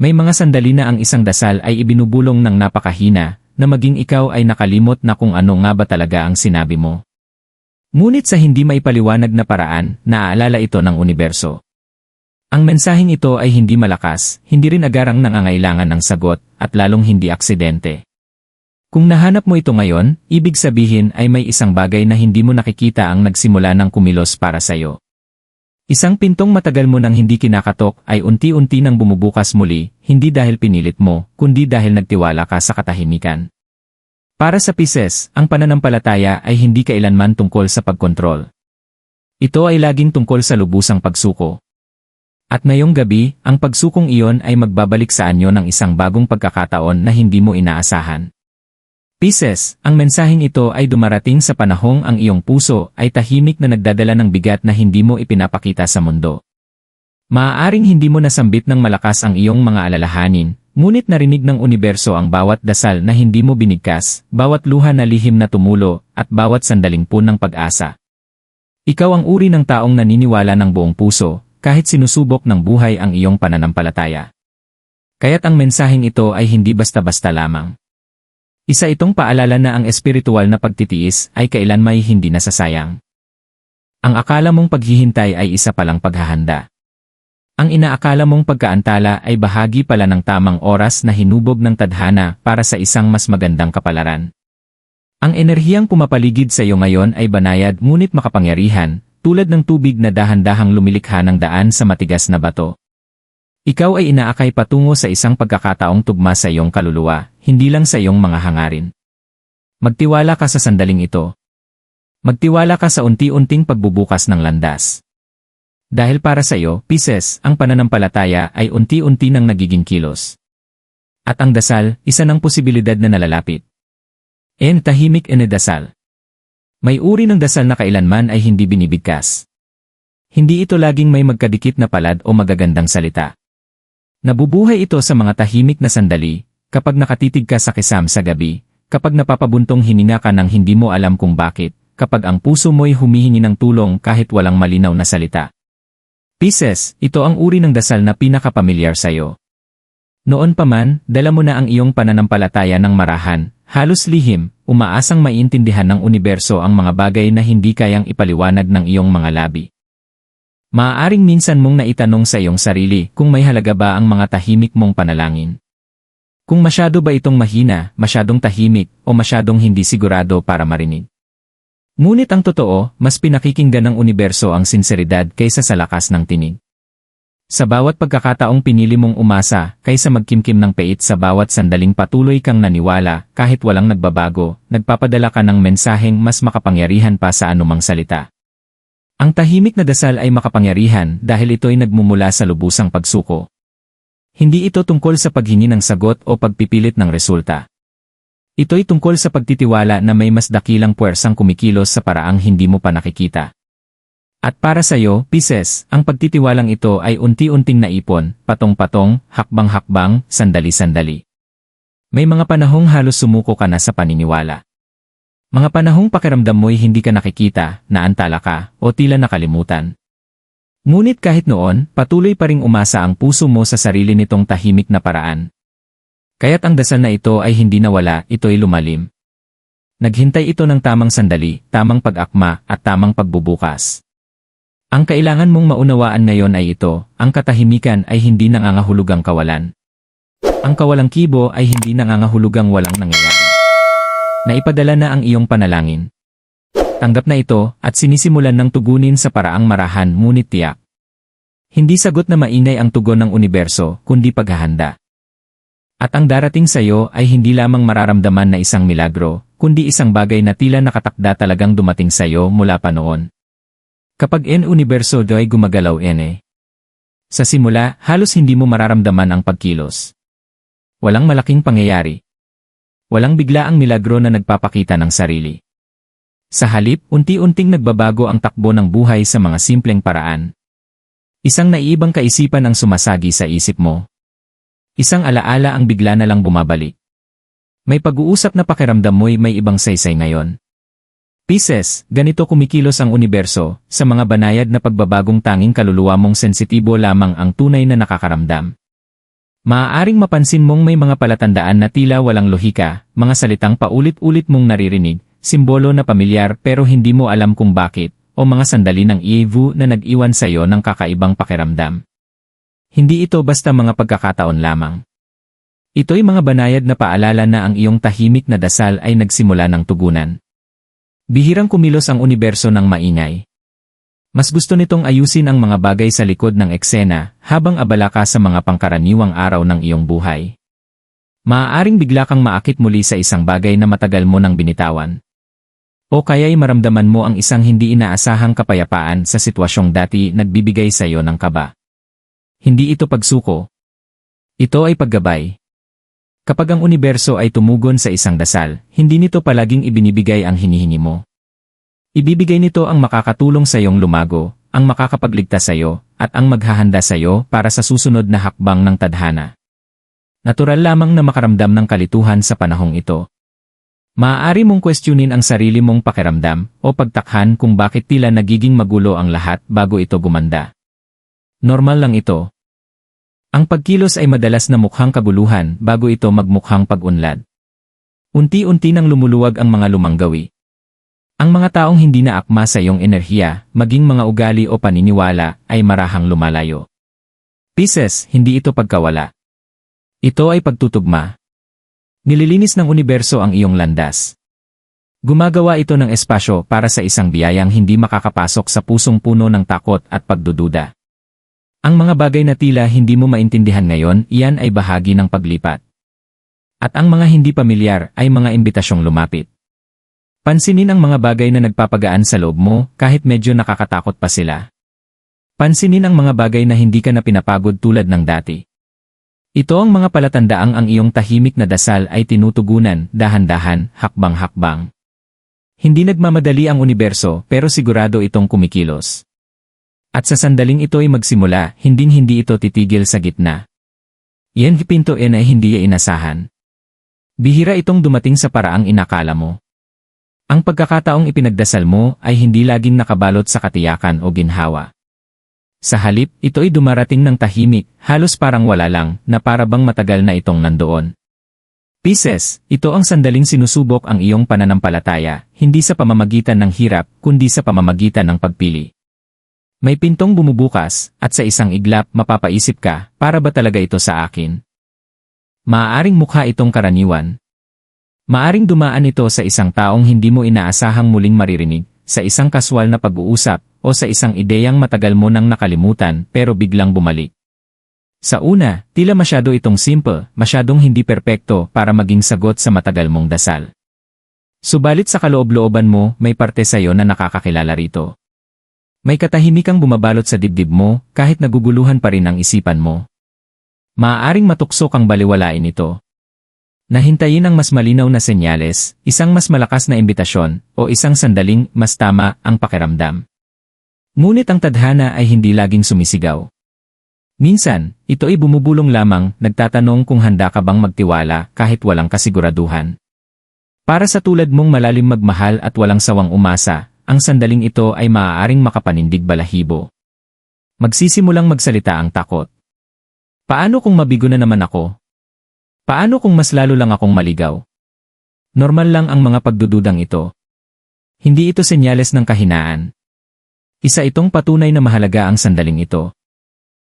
May mga sandali na ang isang dasal ay ibinubulong ng napakahina, na maging ikaw ay nakalimot na kung ano nga ba talaga ang sinabi mo. Ngunit sa hindi maipaliwanag na paraan, naaalala ito ng universo. Ang mensaheng ito ay hindi malakas, hindi rin agarang nangangailangan ng sagot, at lalong hindi aksidente. Kung nahanap mo ito ngayon, ibig sabihin ay may isang bagay na hindi mo nakikita ang nagsimula ng kumilos para sa'yo. Isang pintong matagal mo nang hindi kinakatok ay unti-unti nang bumubukas muli, hindi dahil pinilit mo, kundi dahil nagtiwala ka sa katahimikan. Para sa Pisces, ang pananampalataya ay hindi kailanman tungkol sa pagkontrol. Ito ay laging tungkol sa lubusang pagsuko. At ngayong gabi, ang pagsukong iyon ay magbabalik sa anyo ng isang bagong pagkakataon na hindi mo inaasahan. Pisces, ang mensaheng ito ay dumarating sa panahong ang iyong puso ay tahimik na nagdadala ng bigat na hindi mo ipinapakita sa mundo. Maaaring hindi mo nasambit ng malakas ang iyong mga alalahanin, ngunit narinig ng universo ang bawat dasal na hindi mo binigkas, bawat luha na lihim na tumulo, at bawat sandaling punong pag-asa. Ikaw ang uri ng taong naniniwala ng buong puso, kahit sinusubok ng buhay ang iyong pananampalataya. Kaya't ang mensaheng ito ay hindi basta-basta lamang. Isa itong paalala na ang espiritual na pagtitiis ay kailanmay hindi nasasayang. Ang akala mong paghihintay ay isa palang paghahanda. Ang inaakala mong pagkaantala ay bahagi pala ng tamang oras na hinubog ng tadhana para sa isang mas magandang kapalaran. Ang enerhiyang pumapaligid sa iyo ngayon ay banayad ngunit makapangyarihan, tulad ng tubig na dahan-dahang lumilikha ng daan sa matigas na bato. Ikaw ay inaakay patungo sa isang pagkakataong tugma sa iyong kaluluwa, hindi lang sa iyong mga hangarin. Magtiwala ka sa sandaling ito. Magtiwala ka sa unti-unting pagbubukas ng landas. Dahil para sa iyo, Pisces, ang pananampalataya ay unti-unti nang nagiging kilos. At ang dasal, isa ng posibilidad na nalalapit. Tahimik dasal. May uri ng dasal na kailanman ay hindi binibigkas. Hindi ito laging may magkadikit na palad o magagandang salita. Nabubuhay ito sa mga tahimik na sandali, kapag nakatitig ka sa kisam sa gabi, kapag napapabuntong hininga ka nang hindi mo alam kung bakit, kapag ang puso mo'y humihingi ng tulong kahit walang malinaw na salita. Pisces, ito ang uri ng dasal na pinakapamilyar sa'yo. Noon pa man, dala mo na ang iyong pananampalataya ng marahan, halos lihim, umaasang maiintindihan ng universo ang mga bagay na hindi kayang ipaliwanag ng iyong mga labi. Maaaring minsan mong naitanong sa iyong sarili kung may halaga ba ang mga tahimik mong panalangin. Kung masyado ba itong mahina, masyadong tahimik, o masyadong hindi sigurado para marinig. Ngunit ang totoo, mas pinakikinggan ng universo ang sinseridad kaysa sa lakas ng tinig. Sa bawat pagkakataong pinili mong umasa, kaysa magkimkim ng pait sa bawat sandaling patuloy kang naniwala, kahit walang nagbabago, nagpapadala ka ng mensaheng mas makapangyarihan pa sa anumang salita. Ang tahimik na dasal ay makapangyarihan dahil ito'y nagmumula sa lubusang pagsuko. Hindi ito tungkol sa paghingi ng sagot o pagpipilit ng resulta. Ito'y tungkol sa pagtitiwala na may mas dakilang puwersang kumikilos sa paraang hindi mo pa nakikita. At para sa iyo, Pisces, ang pagtitiwalang ito ay unti-unting naipon, patong-patong, hakbang-hakbang, sandali-sandali. May mga panahong halos sumuko ka na sa paniniwala. Mga panahong pakiramdam mo'y hindi ka nakikita, naantala ka, o tila nakalimutan. Ngunit kahit noon, patuloy pa ring umasa ang puso mo sa sarili nitong tahimik na paraan. Kaya't ang dasal na ito ay hindi nawala, ito'y lumalim. Naghintay ito ng tamang sandali, tamang pag-akma, at tamang pagbubukas. Ang kailangan mong maunawaan ngayon ay ito, ang katahimikan ay hindi nangangahulugang kawalan. Ang kawalang kibo ay hindi nangangahulugang walang nangyayari. Naipadala na ang iyong panalangin. Tanggap na ito at sinisimulan ng tugunin sa paraang marahan ngunit tiyak. Hindi sagot na mainay ang tugon ng universo, kundi paghahanda. At ang darating sa iyo ay hindi lamang mararamdaman na isang milagro, kundi isang bagay na tila nakatakda talagang dumating sa iyo mula pa noon. Kapag universo ay gumagalaw sa simula, halos hindi mo mararamdaman ang pagkilos. Walang malaking pangyayari. Walang bigla ang milagro na nagpapakita ng sarili. Sa halip, unti-unting nagbabago ang takbo ng buhay sa mga simpleng paraan. Isang naiibang kaisipan ang sumasagi sa isip mo. Isang alaala ang bigla na lang bumabalik. May pag-uusap na pakiramdam mo'y may ibang saysay ngayon. Pisces, ganito kumikilos ang universo, sa mga banayad na pagbabagong tanging kaluluwa mong sensitibo lamang ang tunay na nakakaramdam. Maaaring mapansin mong may mga palatandaan na tila walang lohika, mga salitang paulit-ulit mong naririnig, simbolo na pamilyar pero hindi mo alam kung bakit, o mga sandali ng iivu na nag-iwan sa iyo ng kakaibang pakiramdam. Hindi ito basta mga pagkakataon lamang. Ito'y mga banayad na paalala na ang iyong tahimik na dasal ay nagsimula ng tugunan. Bihirang kumilos ang universo ng maingay. Mas gusto nitong ayusin ang mga bagay sa likod ng eksena habang abala ka sa mga pangkaraniwang araw ng iyong buhay. Maaaring bigla kang maakit muli sa isang bagay na matagal mo nang binitawan. O kaya'y maramdaman mo ang isang hindi inaasahang kapayapaan sa sitwasyong dati nagbibigay sa iyo ng kaba. Hindi ito pagsuko. Ito ay paggabay. Kapag ang universo ay tumugon sa isang dasal, hindi nito palaging ibinibigay ang hinihingi mo. Ibibigay nito ang makakatulong sa iyong lumago, ang makakapagligtas sa iyo, at ang maghahanda sa iyo para sa susunod na hakbang ng tadhana. Natural lamang na makaramdam ng kalituhan sa panahong ito. Maaari mong questionin ang sarili mong pakiramdam o pagtakhan kung bakit tila nagiging magulo ang lahat bago ito gumanda. Normal lang ito. Ang pagkilos ay madalas na mukhang kaguluhan bago ito magmukhang pag-unlad. Unti-unti nang lumuluwag ang mga lumanggawi. Ang mga taong hindi na akma sa iyong enerhiya, maging mga ugali o paniniwala, ay marahang lumalayo. Pisces, hindi ito pagkawala. Ito ay pagtutugma. Nililinis ng universo ang iyong landas. Gumagawa ito ng espasyo para sa isang biyayang hindi makakapasok sa pusong puno ng takot at pagdududa. Ang mga bagay na tila hindi mo maintindihan ngayon, iyan ay bahagi ng paglipat. At ang mga hindi pamilyar ay mga imbitasyong lumapit. Pansinin ang mga bagay na nagpapagaan sa loob mo kahit medyo nakakatakot pa sila. Pansinin ang mga bagay na hindi ka na pinapagod tulad ng dati. Ito ang mga palatandaang ang iyong tahimik na dasal ay tinutugunan, dahan-dahan, hakbang-hakbang. Hindi nagmamadali ang universo pero sigurado itong kumikilos. At sa sandaling ito ay magsimula, hinding-hindi ito titigil sa gitna. Yan pinto ay hindi inasahan. Bihira itong dumating sa paraang inakala mo. Ang pagkakataong ipinagdasal mo ay hindi laging nakabalot sa katiyakan o ginhawa. Sa halip, ito ay dumarating ng tahimik, halos parang wala lang, na para bang matagal na itong nandoon. Pisces, ito ang sandaling sinusubok ang iyong pananampalataya, hindi sa pamamagitan ng hirap, kundi sa pamamagitan ng pagpili. May pintong bumubukas, at sa isang iglap mapapaisip ka, para ba talaga ito sa akin? Maaaring mukha itong karaniwan. Maaring dumaan ito sa isang taong hindi mo inaasahang muling maririnig, sa isang kaswal na pag-uusap, o sa isang ideyang matagal mo nang nakalimutan pero biglang bumalik. Sa una, tila masyado itong simple, masyadong hindi perpekto para maging sagot sa matagal mong dasal. Subalit sa kaloob-looban mo, may parte sa iyo na nakakakilala rito. May katahimikang bumabalot sa dibdib mo, kahit naguguluhan pa rin ang isipan mo. Maaaring matuksok ang baliwalain ito. Nahintayin ang mas malinaw na senyales, isang mas malakas na imbitasyon, o isang sandaling mas tama ang pakiramdam. Ngunit ang tadhana ay hindi laging sumisigaw. Minsan, ito ay bumubulong lamang, nagtatanong kung handa ka bang magtiwala kahit walang kasiguraduhan. Para sa tulad mong malalim magmahal at walang sawang umasa, ang sandaling ito ay maaaring makapanindig balahibo. Magsisimulang magsalita ang takot. Paano kung mabigo na naman ako? Paano kung mas lalo lang akong maligaw? Normal lang ang mga pagdududang ito. Hindi ito senyales ng kahinaan. Isa itong patunay na mahalaga ang sandaling ito.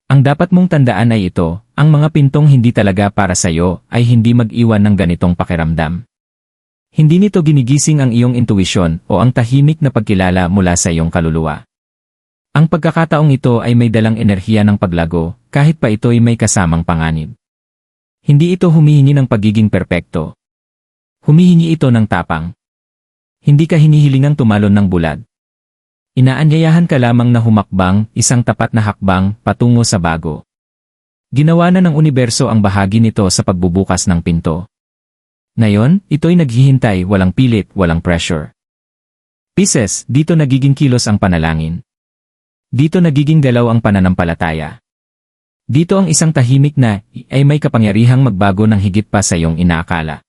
Ang dapat mong tandaan ay ito, ang mga pintong hindi talaga para sa iyo ay hindi mag-iwan ng ganitong pakiramdam. Hindi nito ginigising ang iyong intuisyon o ang tahimik na pagkilala mula sa iyong kaluluwa. Ang pagkakataong ito ay may dalang enerhiya ng paglago, kahit pa ito ay may kasamang panganib. Hindi ito humihingi ng pagiging perpekto. Humihingi ito ng tapang. Hindi ka hinihilingang tumalon ng bulad. Inaanyayahan ka lamang na humakbang, isang tapat na hakbang, patungo sa bago. Ginawa na ng universo ang bahagi nito sa pagbubukas ng pinto. Ngayon, ito'y naghihintay, walang pilit, walang pressure. Pisces, dito nagiging kilos ang panalangin. Dito nagiging galaw ang pananampalataya. Dito ang isang tahimik na, ay may kapangyarihang magbago ng higit pa sa iyong inaakala.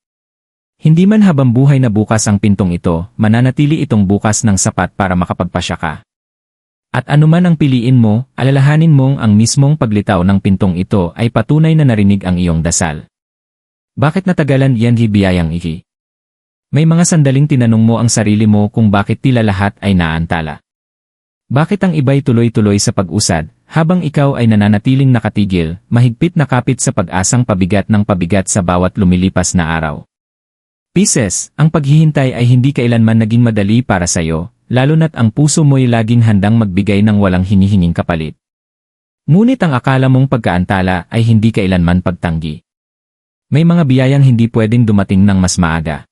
Hindi man habang buhay na bukas ang pintong ito, mananatili itong bukas ng sapat para makapagpasya ka. At anuman ang piliin mo, alalahanin mong ang mismong paglitaw ng pintong ito ay patunay na narinig ang iyong dasal. Bakit natagalan yan biyayang iki? May mga sandaling tinanong mo ang sarili mo kung bakit tila lahat ay naantala. Bakit ang iba'y tuloy-tuloy sa pag-usad, habang ikaw ay nananatiling nakatigil, mahigpit na kapit sa pag-asang pabigat ng pabigat sa bawat lumilipas na araw? Pisces, ang paghihintay ay hindi kailanman naging madali para sa'yo, lalo na't ang puso mo'y laging handang magbigay ng walang hinihinging kapalit. Ngunit ang akala mong pagkaantala ay hindi kailanman pagtanggi. May mga biyayang hindi pwedeng dumating ng mas maaga.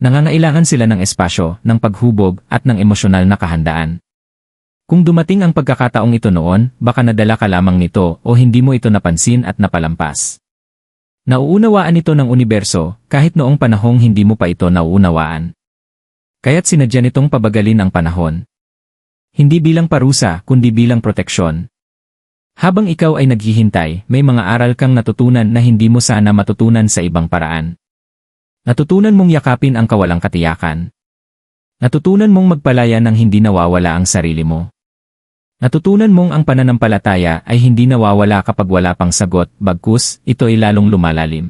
Nangangailangan sila ng espasyo, ng paghubog, at ng emosyonal na kahandaan. Kung dumating ang pagkakataong ito noon, baka nadala ka lamang nito o hindi mo ito napansin at napalampas. Nauunawaan ito ng universo, kahit noong panahong hindi mo pa ito nauunawaan. Kaya't sinadya nitong pabagalin ang panahon. Hindi bilang parusa, kundi bilang proteksyon. Habang ikaw ay naghihintay, may mga aral kang natutunan na hindi mo sana matutunan sa ibang paraan. Natutunan mong yakapin ang kawalang katiyakan. Natutunan mong magpalaya ng hindi nawawala ang sarili mo. Natutunan mong ang pananampalataya ay hindi nawawala kapag wala pang sagot, bagkus, ito ay lalong lumalalim.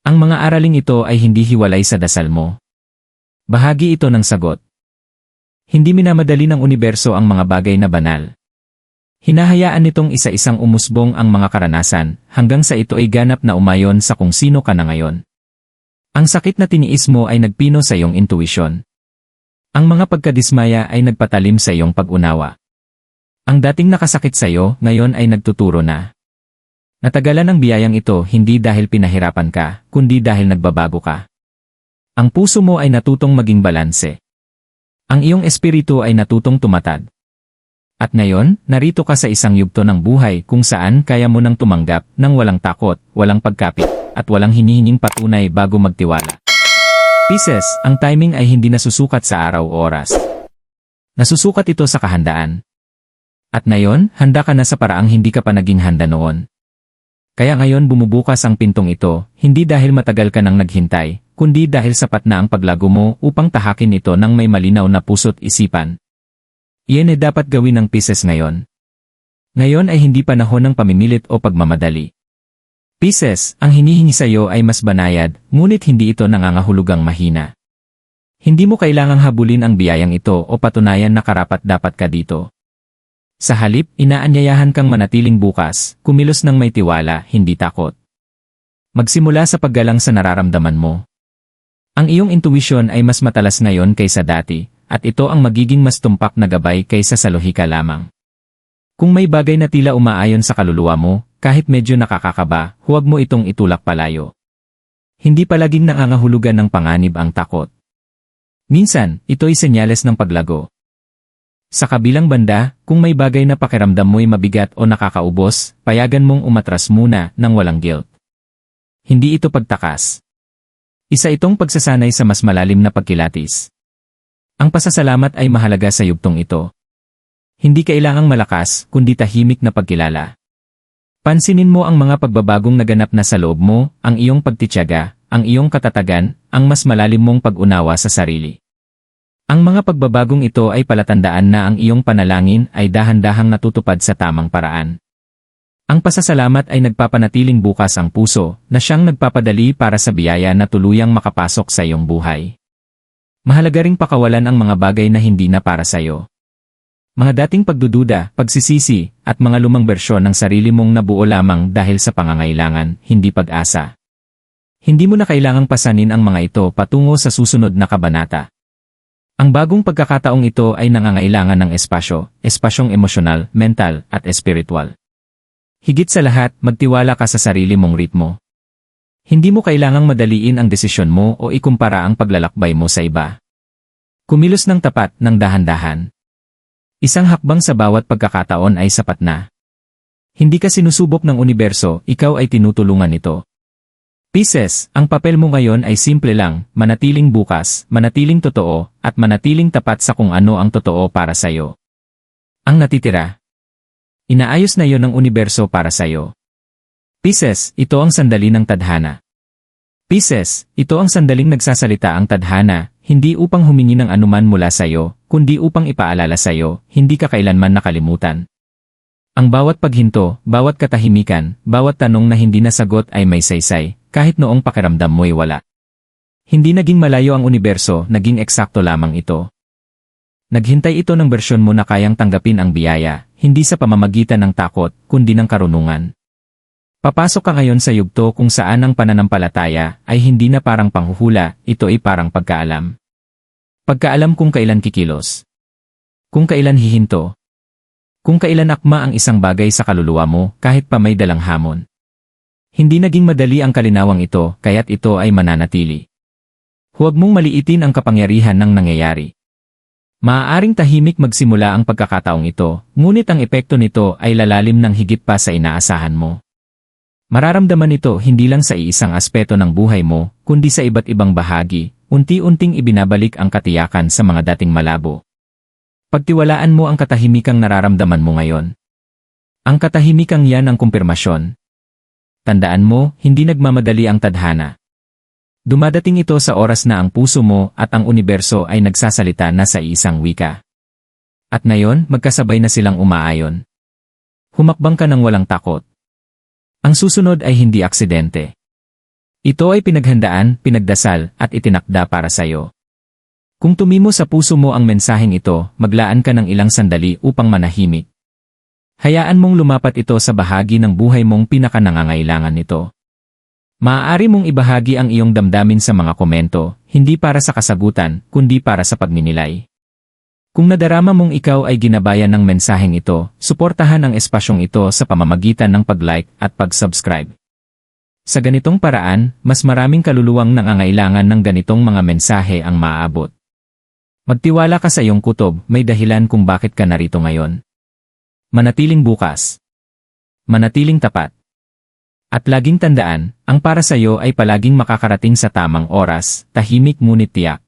Ang mga araling ito ay hindi hiwalay sa dasal mo. Bahagi ito ng sagot. Hindi minamadali ng universo ang mga bagay na banal. Hinahayaan nitong isa-isang umusbong ang mga karanasan, hanggang sa ito ay ganap na umayon sa kung sino ka na ngayon. Ang sakit na tiniis mo ay nagpino sa iyong intuisyon. Ang mga pagkadismaya ay nagpatalim sa iyong pag-unawa. Ang dating nakasakit sa iyo, ngayon ay nagtuturo na. Natagalan ang biyayang ito hindi dahil pinahirapan ka, kundi dahil nagbabago ka. Ang puso mo ay natutong maging balanse. Ang iyong espiritu ay natutong tumatag. At ngayon, narito ka sa isang yugto ng buhay kung saan kaya mo nang tumanggap ng walang takot, walang pagkapit, at walang hinihinging patunay bago magtiwala. Pisces, ang timing ay hindi nasusukat sa araw o oras. Nasusukat ito sa kahandaan. At ngayon, handa ka na sa paraang hindi ka pa naging handa noon. Kaya ngayon bumubukas ang pintong ito, hindi dahil matagal ka nang naghintay, kundi dahil sapat na ang paglago mo upang tahakin ito ng may malinaw na puso't isipan. Iyan ay dapat gawin ng Pisces ngayon. Ngayon ay hindi panahon ng pamimilit o pagmamadali. Pisces, ang hinihingi sa iyo ay mas banayad, ngunit hindi ito nangangahulugang mahina. Hindi mo kailangang habulin ang biyayang ito o patunayan na karapat-dapat ka dito. Sa halip, inaanyayahan kang manatiling bukas, kumilos ng may tiwala, hindi takot. Magsimula sa paggalang sa nararamdaman mo. Ang iyong intuisyon ay mas matalas ngayon kaysa dati, at ito ang magiging mas tumpak na gabay kaysa sa lohika lamang. Kung may bagay na tila umaayon sa kaluluwa mo, kahit medyo nakakakaba, huwag mo itong itulak palayo. Hindi palaging nangangahulugan ng panganib ang takot. Minsan, ito'y senyales ng paglago. Sa kabilang banda, kung may bagay na pakiramdam mo'y mabigat o nakakaubos, payagan mong umatras muna nang walang guilt. Hindi ito pagtakas. Isa itong pagsasanay sa mas malalim na pagkilatis. Ang pasasalamat ay mahalaga sa yugtong ito. Hindi kailangang malakas, kundi tahimik na pagkilala. Pansinin mo ang mga pagbabagong naganap na sa loob mo, ang iyong pagtitiyaga, ang iyong katatagan, ang mas malalim mong pag-unawa sa sarili. Ang mga pagbabagong ito ay palatandaan na ang iyong panalangin ay dahan-dahang natutupad sa tamang paraan. Ang pasasalamat ay nagpapanatiling bukas ang puso na siyang nagpapadali para sa biyaya na tuluyang makapasok sa iyong buhay. Mahalaga ring pakawalan ang mga bagay na hindi na para sa iyo. Mga dating pagdududa, pagsisisi, at mga lumang bersyon ng sarili mong nabuo lamang dahil sa pangangailangan, hindi pag-asa. Hindi mo na kailangang pasanin ang mga ito patungo sa susunod na kabanata. Ang bagong pagkakataong ito ay nangangailangan ng espasyo, espasyong emosyonal, mental, at espiritual. Higit sa lahat, magtiwala ka sa sarili mong ritmo. Hindi mo kailangang madaliin ang desisyon mo o ikumpara ang paglalakbay mo sa iba. Kumilos ng tapat, ng dahan-dahan. Isang hakbang sa bawat pagkakataon ay sapat na. Hindi ka sinusubok ng universo, ikaw ay tinutulungan nito. Pisces, ang papel mo ngayon ay simple lang, manatiling bukas, manatiling totoo, at manatiling tapat sa kung ano ang totoo para sa iyo. Ang natitira. Inaayos na yon ng universo para sa iyo. Pisces, ito ang sandali ng tadhana. Pisces, ito ang sandaling nagsasalita ang tadhana, hindi upang humingi ng anuman mula sa iyo, kundi upang ipaalala sa'yo, hindi ka kailanman nakalimutan. Ang bawat paghinto, bawat katahimikan, bawat tanong na hindi nasagot ay may saysay, kahit noong pakiramdam mo'y wala. Hindi naging malayo ang universo, naging eksakto lamang ito. Naghintay ito ng bersyon mo na kayang tanggapin ang biyaya, hindi sa pamamagitan ng takot, kundi ng karunungan. Papasok ka ngayon sa yugto kung saan ang pananampalataya ay hindi na parang panghuhula, ito ay parang pagkaalam. Pagkaalam kung kailan kikilos. Kung kailan hihinto. Kung kailan akma ang isang bagay sa kaluluwa mo kahit pa may dalang hamon. Hindi naging madali ang kalinawang ito, kaya't ito ay mananatili. Huwag mong maliitin ang kapangyarihan ng nangyayari. Maaaring tahimik magsimula ang pagkakataong ito, ngunit ang epekto nito ay lalalim ng higit pa sa inaasahan mo. Mararamdaman ito hindi lang sa iisang aspeto ng buhay mo, kundi sa iba't ibang bahagi, unti-unting ibinabalik ang katiyakan sa mga dating malabo. Pagtiwalaan mo ang katahimikang nararamdaman mo ngayon. Ang katahimikang yan ang kumpirmasyon. Tandaan mo, hindi nagmamadali ang tadhana. Dumadating ito sa oras na ang puso mo at ang universo ay nagsasalita na sa isang wika. At ngayon, magkasabay na silang umaayon. Humakbang ka ng walang takot. Ang susunod ay hindi aksidente. Ito ay pinaghandaan, pinagdasal, at itinakda para sa'yo. Kung tumimo sa puso mo ang mensaheng ito, maglaan ka ng ilang sandali upang manahimik. Hayaan mong lumapat ito sa bahagi ng buhay mong pinakanangangailangan nito. Maaari mong ibahagi ang iyong damdamin sa mga komento, hindi para sa kasagutan, kundi para sa pagninilay. Kung nadarama mong ikaw ay ginabayan ng mensaheng ito, suportahan ang espasyong ito sa pamamagitan ng pag-like at pag-subscribe. Sa ganitong paraan, mas maraming kaluluwang nangangailangan ng ganitong mga mensahe ang maaabot. Magtiwala ka sa iyong kutob, may dahilan kung bakit ka narito ngayon. Manatiling bukas. Manatiling tapat. At laging tandaan, ang para sa iyo ay palaging makakarating sa tamang oras, tahimik ngunit tiyak.